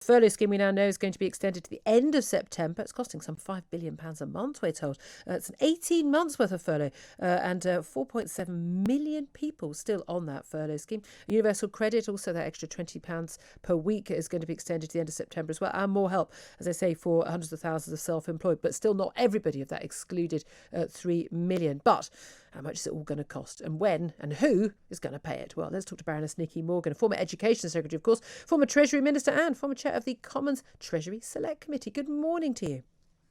Furlough scheme we now know is going to be extended to the end of September. It's costing some £5 billion a month, we're told. It's an 18 months worth of furlough and 4.7 million people still on that furlough scheme. Universal credit, also that extra £20 per week, is going to be extended to the end of September as well. And more help, as I say, for hundreds of thousands of self-employed, but still not everybody of that excluded 3 million. But how much is it all going to cost, and when and who is going to pay it? Well, let's talk to Baroness Morgan, former Education Secretary, of course, former Treasury Minister and former chair of the Commons Treasury Select Committee. Good morning to you.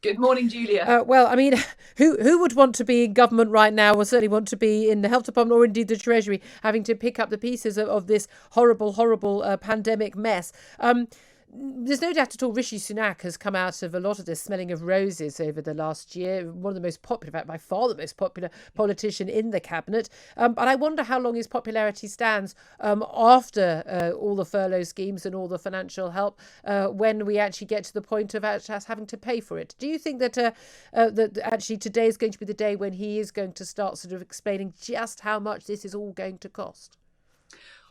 Good morning, Julia. Well, I mean, who would want to be in government right now, or certainly want to be in the Health Department or indeed the Treasury, having to pick up the pieces of this horrible pandemic mess? There's no doubt at all Rishi Sunak has come out of a lot of this smelling of roses over the last year. One of the most popular, in fact, by far the most popular politician in the cabinet. But I wonder how long his popularity stands after all the furlough schemes and all the financial help when we actually get to the point of us having to pay for it. Do you think that that actually today is going to be the day when he is going to start sort of explaining just how much this is all going to cost?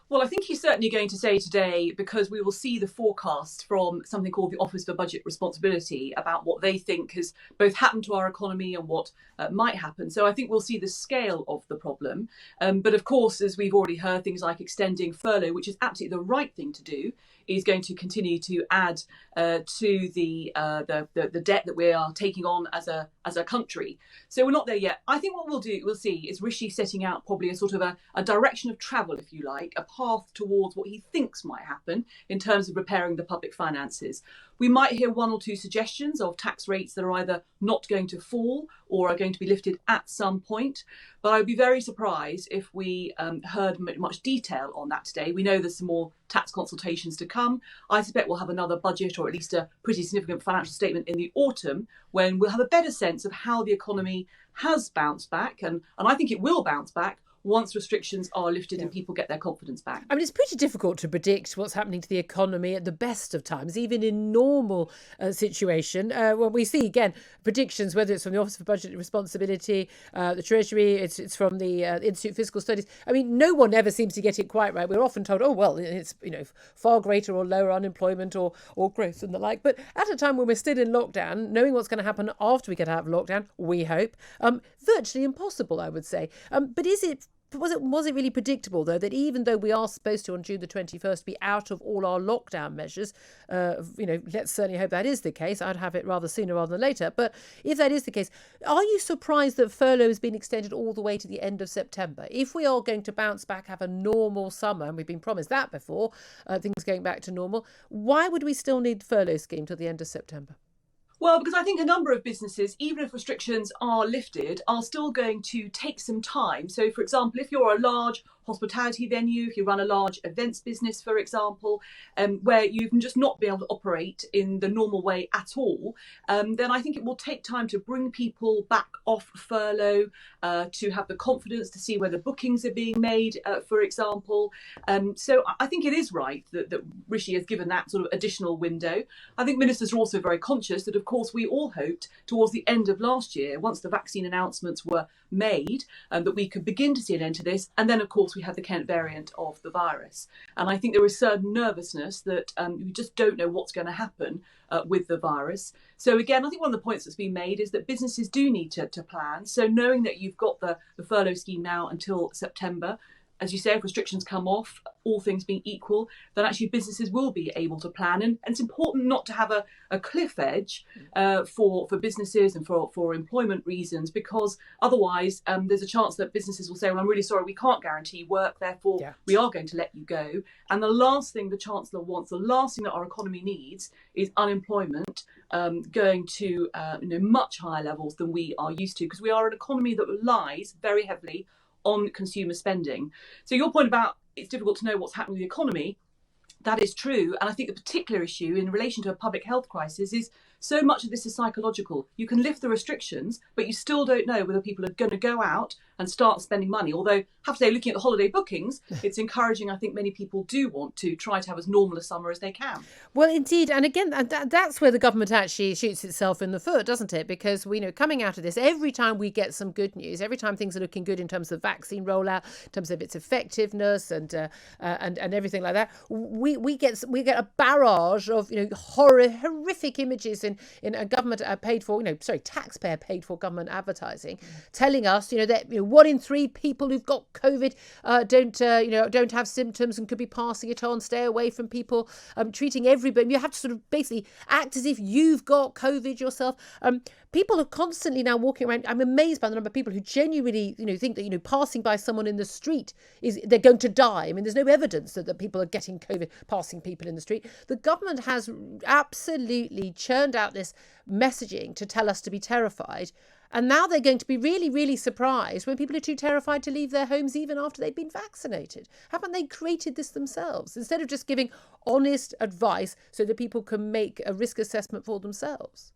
Well, I think he's certainly going to say today, because we will see the forecast from something called the Office for Budget Responsibility about what they think has both happened to our economy and what might happen. So I think we'll see the scale of the problem. But of course, as we've already heard, things like extending furlough, which is absolutely the right thing to do, is going to continue to add to the debt that we are taking on as a country. So we're not there yet. I think what we'll see is Rishi setting out probably a sort of a direction of travel, if you like, a path towards what he thinks might happen in terms of repairing the public finances. We might hear one or two suggestions of tax rates that are either not going to fall or are going to be lifted at some point. But I would be very surprised if we heard much detail on that today. We know there's some more tax consultations to come. I suspect we'll have another budget, or at least a pretty significant financial statement in the autumn, when we'll have a better sense of how the economy has bounced back. And I think it will bounce back once restrictions are lifted and people get their confidence back. I mean, it's pretty difficult to predict what's happening to the economy at the best of times, even in normal situation. When we see, again, predictions, whether it's from the Office for Budget Responsibility, the Treasury, it's from the Institute of Fiscal Studies. I mean, no one ever seems to get it quite right. We're often told, oh, well, it's far greater or lower unemployment or growth and the like. But at a time when we're still in lockdown, knowing what's going to happen after we get out of lockdown, we hope, virtually impossible, I would say. But was it really predictable, though, that even though we are supposed to, on June the 21st, be out of all our lockdown measures, let's certainly hope that is the case. I'd have it rather sooner rather than later. But if that is the case, are you surprised that furlough has been extended all the way to the end of September? If we are going to bounce back, have a normal summer, and we've been promised that before, things going back to normal, why would we still need furlough scheme till the end of September? Well, because I think a number of businesses, even if restrictions are lifted, are still going to take some time. So, for example, if you're a large hospitality venue, if you run a large events business, for example, where you can just not be able to operate in the normal way at all, then I think it will take time to bring people back off furlough, to have the confidence to see whether bookings are being made, for example. So I think it is right that Rishi has given that sort of additional window. I think ministers are also very conscious that, of course, we all hoped towards the end of last year, once the vaccine announcements were made, that we could begin to see an end to this. And then, of course, we had the Kent variant of the virus. And I think there is certain nervousness that we just don't know what's going to happen with the virus. So again, I think one of the points that's been made is that businesses do need to plan. So knowing that you've got the furlough scheme now until September, as you say, if restrictions come off, all things being equal, then actually businesses will be able to plan. And it's important not to have a cliff edge for businesses and for employment reasons, because otherwise there's a chance that businesses will say, well, I'm really sorry, we can't guarantee work, therefore we are going to let you go. And the last thing the Chancellor wants, the last thing that our economy needs, is unemployment going to much higher levels than we are used to, because we are an economy that relies very heavily on consumer spending. So your point about it's difficult to know what's happening with the economy, that is true. And I think the particular issue in relation to a public health crisis is so much of this is psychological. You can lift the restrictions, but you still don't know whether people are going to go out and start spending money. Although, I have to say, looking at the holiday bookings, it's encouraging. I think many people do want to try to have as normal a summer as they can. Well, indeed. And again, that's where the government actually shoots itself in the foot, doesn't it? Because we know coming out of this, every time we get some good news, every time things are looking good in terms of vaccine rollout, in terms of its effectiveness and everything like that, we get a barrage of horrific images in a government paid for, taxpayer paid for government advertising, telling us that 1 in 3 people who've got COVID don't have symptoms and could be passing it on. Stay away from people. Treating everybody. You have to sort of basically act as if you've got COVID yourself. People are constantly now walking around. I'm amazed by the number of people who genuinely, think that, passing by someone in the street they're going to die. I mean, there's no evidence that people are getting COVID passing people in the street. The government has absolutely churned out this messaging to tell us to be terrified. And now they're going to be really, really surprised when people are too terrified to leave their homes even after they've been vaccinated. Haven't they created this themselves? Instead of just giving honest advice so that people can make a risk assessment for themselves.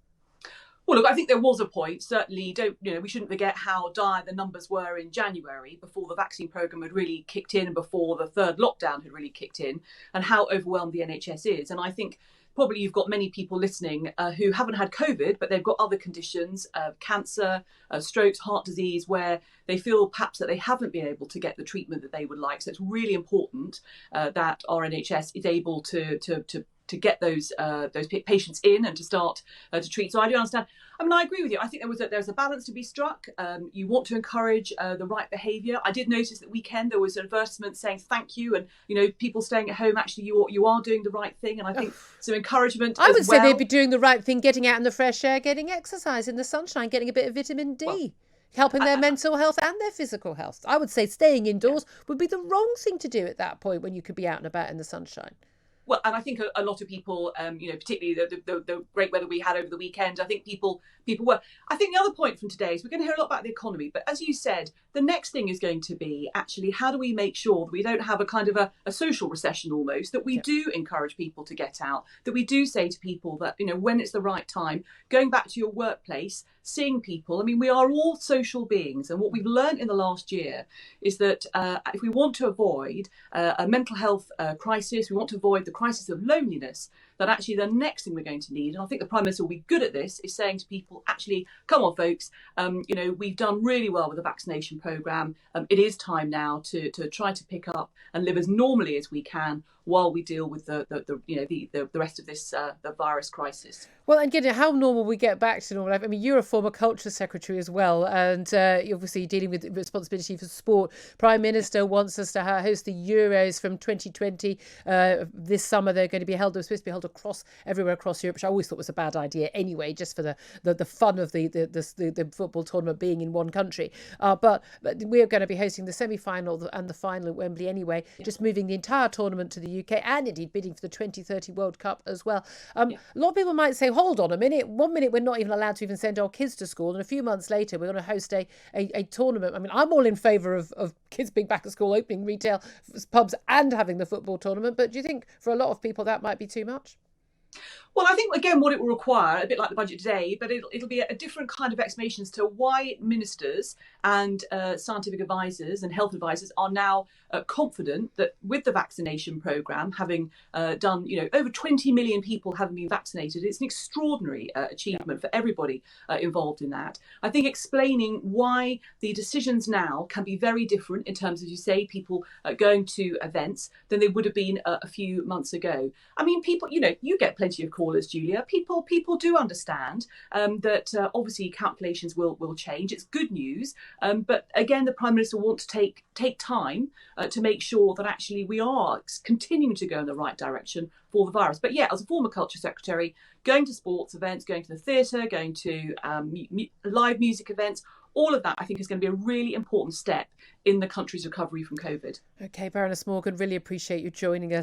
Well, look, I think there was a point. Certainly, we shouldn't forget how dire the numbers were in January before the vaccine programme had really kicked in and before the third lockdown had really kicked in, and how overwhelmed the NHS is. And I think probably you've got many people listening who haven't had COVID, but they've got other conditions, cancer, strokes, heart disease, where they feel perhaps that they haven't been able to get the treatment that they would like. So it's really important that our NHS is able to get those patients in and to start to treat. So I do understand. I mean, I agree with you. I think there's a balance to be struck. You want to encourage the right behaviour. I did notice that weekend there was an advertisement saying thank you, and people staying at home. Actually, you are doing the right thing, and I think some encouragement. I would say they'd be doing the right thing, getting out in the fresh air, getting exercise in the sunshine, getting a bit of vitamin D. Helping their mental health and their physical health. I would say staying indoors would be the wrong thing to do at that point when you could be out and about in the sunshine. Well, and I think a lot of people, particularly the great weather we had over the weekend, I think people were. I think the other point from today is we're going to hear a lot about the economy. But as you said, the next thing is going to be actually how do we make sure that we don't have a kind of a social recession almost, that we do encourage people to get out, that we do say to people that, when it's the right time, going back to your workplace, seeing people. I mean, we are all social beings. And what we've learned in the last year is that if we want to avoid a mental health crisis, we want to avoid the crisis of loneliness, that actually the next thing we're going to need, and I think the Prime Minister will be good at this, is saying to people, actually, come on, folks, we've done really well with the vaccination programme. It is time now to try to pick up and live as normally as we can while we deal with the rest of this the virus crisis. Well, and how normal we get back to normal life. I mean, you're a former culture secretary as well, and you're obviously dealing with responsibility for sport. Prime Minister wants us to host the Euros from 2020 this summer. They're going to be held. They're supposed to be held everywhere across Europe, which I always thought was a bad idea anyway, just for the fun of the football tournament being in one country. But we're going to be hosting the semi-final and the final at Wembley anyway. Just moving the entire tournament to the UK, and indeed bidding for the 2030 World Cup as well. A lot of people might say, hold on a minute. 1 minute we're not even allowed to even send our kids to school, and a few months later we're going to host a tournament. I mean, I'm all in favour of kids being back at school, opening retail, pubs, and having the football tournament. But do you think for a lot of people that might be too much? Well, I think, again, what it will require, a bit like the budget today, but it'll be a different kind of explanation as to why ministers and scientific advisors and health advisors are now confident that with the vaccination programme, having done, over 20 million people having been vaccinated, it's an extraordinary achievement for everybody involved in that. I think explaining why the decisions now can be very different in terms of, you say, people going to events than they would have been a few months ago. I mean, people, you get plenty of callers, Julia. People do understand that obviously calculations will change. It's good news, but again, the Prime Minister wants to take time to make sure that actually we are continuing to go in the right direction for the virus. But yeah, as a former culture secretary, going to sports events, going to the theatre, going to live music events, all of that, I think, is going to be a really important step in the country's recovery from COVID. OK, Baroness Morgan, really appreciate you joining us.